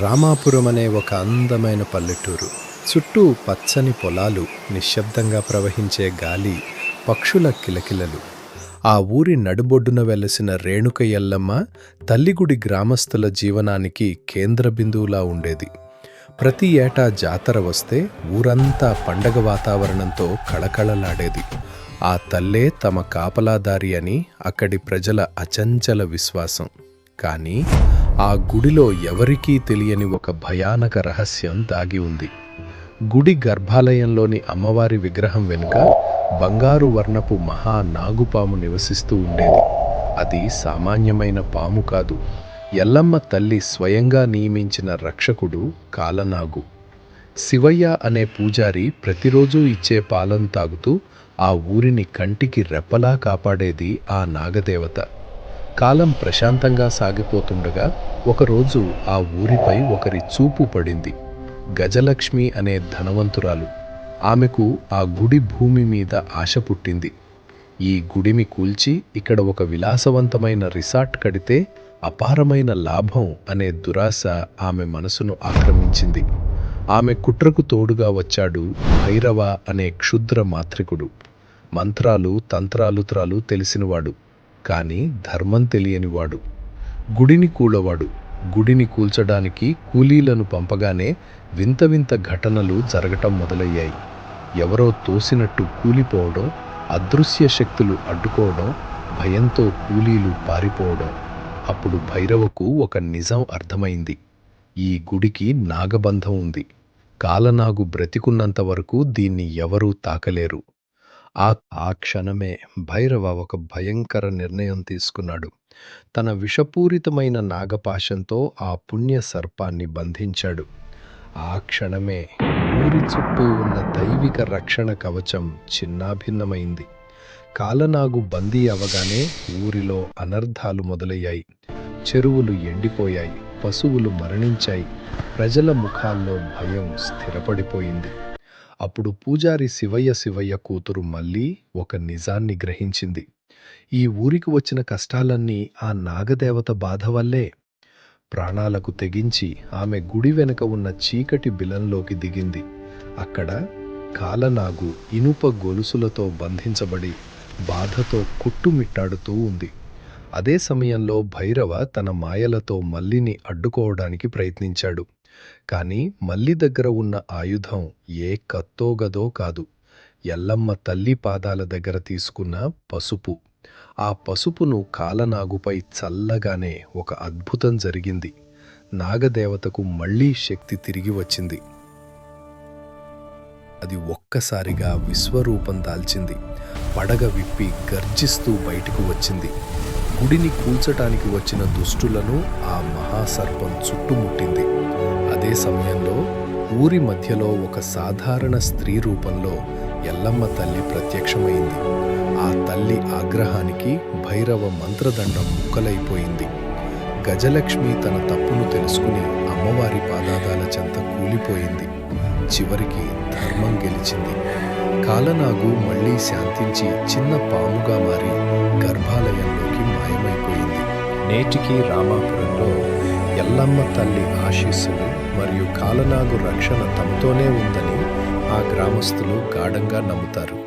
రామాపురం అనే ఒక అందమైన పల్లెటూరు. చుట్టూ పచ్చని పొలాలు, నిశ్శబ్దంగా ప్రవహించే గాలి, పక్షుల కిలకిలలు. ఆ ఊరి నడుబొడ్డున వెలసిన రేణుక ఎల్లమ్మ తల్లిగుడి గ్రామస్తుల జీవనానికి కేంద్ర బిందువులా ఉండేది. ప్రతి ఏటా జాతర వస్తే ఊరంతా పండగ వాతావరణంతో కళకళలాడేది. ఆ తల్లే తమ కాపలాదారి అని అక్కడి ప్రజల అచంచల విశ్వాసం. కానీ ఆ గుడిలో ఎవరికీ తెలియని ఒక భయానక రహస్యం దాగి ఉంది. గుడి గర్భాలయంలోని అమ్మవారి విగ్రహం వెనుక బంగారు వర్ణపు మహా నాగుపాము నివసిస్తూ ఉండేది. అది సామాన్యమైన పాము కాదు, ఎల్లమ్మ తల్లి స్వయంగా నియమించిన రక్షకుడు కాలనాగు. శివయ్య అనే పూజారి ప్రతిరోజూ ఇచ్చే పాలను తాగుతూ ఆ ఊరిని కంటికి రెప్పలా కాపాడేది ఆ నాగదేవత. కాలం ప్రశాంతంగా సాగిపోతుండగా ఒకరోజు ఆ ఊరిపై ఒకరి చూపు పడింది. గజలక్ష్మి అనే ధనవంతురాలు. ఆమెకు ఆ గుడి భూమి మీద ఆశ పుట్టింది. ఈ గుడిని కూల్చి ఇక్కడ ఒక విలాసవంతమైన రిసార్ట్ కడితే అపారమైన లాభం అనే దురాశ ఆమె మనసును ఆక్రమించింది. ఆమె కుట్రకు తోడుగా వచ్చాడు భైరవ అనే క్షుద్ర మాంత్రికుడు. మంత్రాలు తంత్రాలు తెలిసినవాడు, కానీ ధర్మం తెలియనివాడు. గుడిని కూలవాడు. గుడిని కూల్చడానికి కూలీలను పంపగానే వింత వింత ఘటనలు జరగటం మొదలయ్యాయి. ఎవరో తోసినట్టు కూలిపోవడం, అదృశ్య శక్తులు అడ్డుకోవడం, భయంతో కూలీలు పారిపోవడం. అప్పుడు భైరవకు ఒక నిజం అర్థమైంది. ఈ గుడికి నాగబంధం ఉంది. కాలనాగు బ్రతికున్నంత వరకు దీన్ని ఎవరూ తాకలేరు. ఆ క్షణమే భైరవ ఒక భయంకర నిర్ణయం తీసుకున్నాడు. తన విషపూరితమైన నాగపాశంతో ఆ పుణ్య సర్పాన్ని బంధించాడు. ఆ క్షణమే ఊరి చుట్టూ ఉన్న దైవిక రక్షణ కవచం చిన్నాభిన్నమైంది. కాలనాగు బందీ అవగానే ఊరిలో అనర్థాలు మొదలయ్యాయి. చెరువులు ఎండిపోయాయి, పశువులు మరణించాయి, ప్రజల ముఖాల్లో భయం స్థిరపడిపోయింది. అప్పుడు పూజారి శివయ్య కూతురు మళ్ళీ ఒక నిజాన్ని గ్రహించింది. ఈ ఊరికి వచ్చిన కష్టాలన్నీ ఆ నాగదేవత బాధ వల్లే. ప్రాణాలకు తెగించి ఆమె గుడి వెనుక ఉన్న చీకటి బిలంలోకి దిగింది. అక్కడ కాలనాగు ఇనుప గొలుసులతో బంధించబడి బాధతో కొట్టుమిట్టాడుతూ ఉంది. అదే సమయంలో భైరవ తన మాయలతో మల్లిని అడ్డుకోవడానికి ప్రయత్నించాడు. కానీ మల్లి దగ్గర ఉన్న ఆయుధం ఏ కత్తో గదో కాదు, ఎల్లమ్మ తల్లి పాదాల దగ్గర తీసుకున్న పసుపు. ఆ పసుపును కాలనాగుపై చల్లగానే ఒక అద్భుతం జరిగింది. నాగదేవతకు మళ్లీ శక్తి తిరిగి వచ్చింది. అది ఒక్కసారిగా విశ్వరూపం దాల్చింది. పడగ విప్పి గర్జిస్తూ బయటకు వచ్చింది. గుడిని కూల్చటానికి వచ్చిన దుష్టులను ఆ మహాసర్పం చుట్టుముట్టింది. అదే సమయంలో ఊరి మధ్యలో ఒక సాధారణ స్త్రీ రూపంలో ఎల్లమ్మ తల్లి ప్రత్యక్షమైంది. ఆ తల్లి ఆగ్రహానికి భైరవ మంత్రదండం ముక్కలైపోయింది. గజలక్ష్మి తన తప్పును తెలుసుకుని అమ్మవారి పాదాల చెంత కూలిపోయింది. చివరికి ధర్మం గెలిచింది. కాలనాగు మళ్లీ శాంతించి చిన్న పాముగా మారి గర్భాలయంలోకి మాయమైపోయింది. నేటికి రామాపురంలో ఎల్లమ్మ తల్లి ఆశీస్సులు మరియు కాలనాగు రక్షణ తమతోనే ఉందని ఆ గ్రామస్తులు గాఢంగా నమ్ముతారు.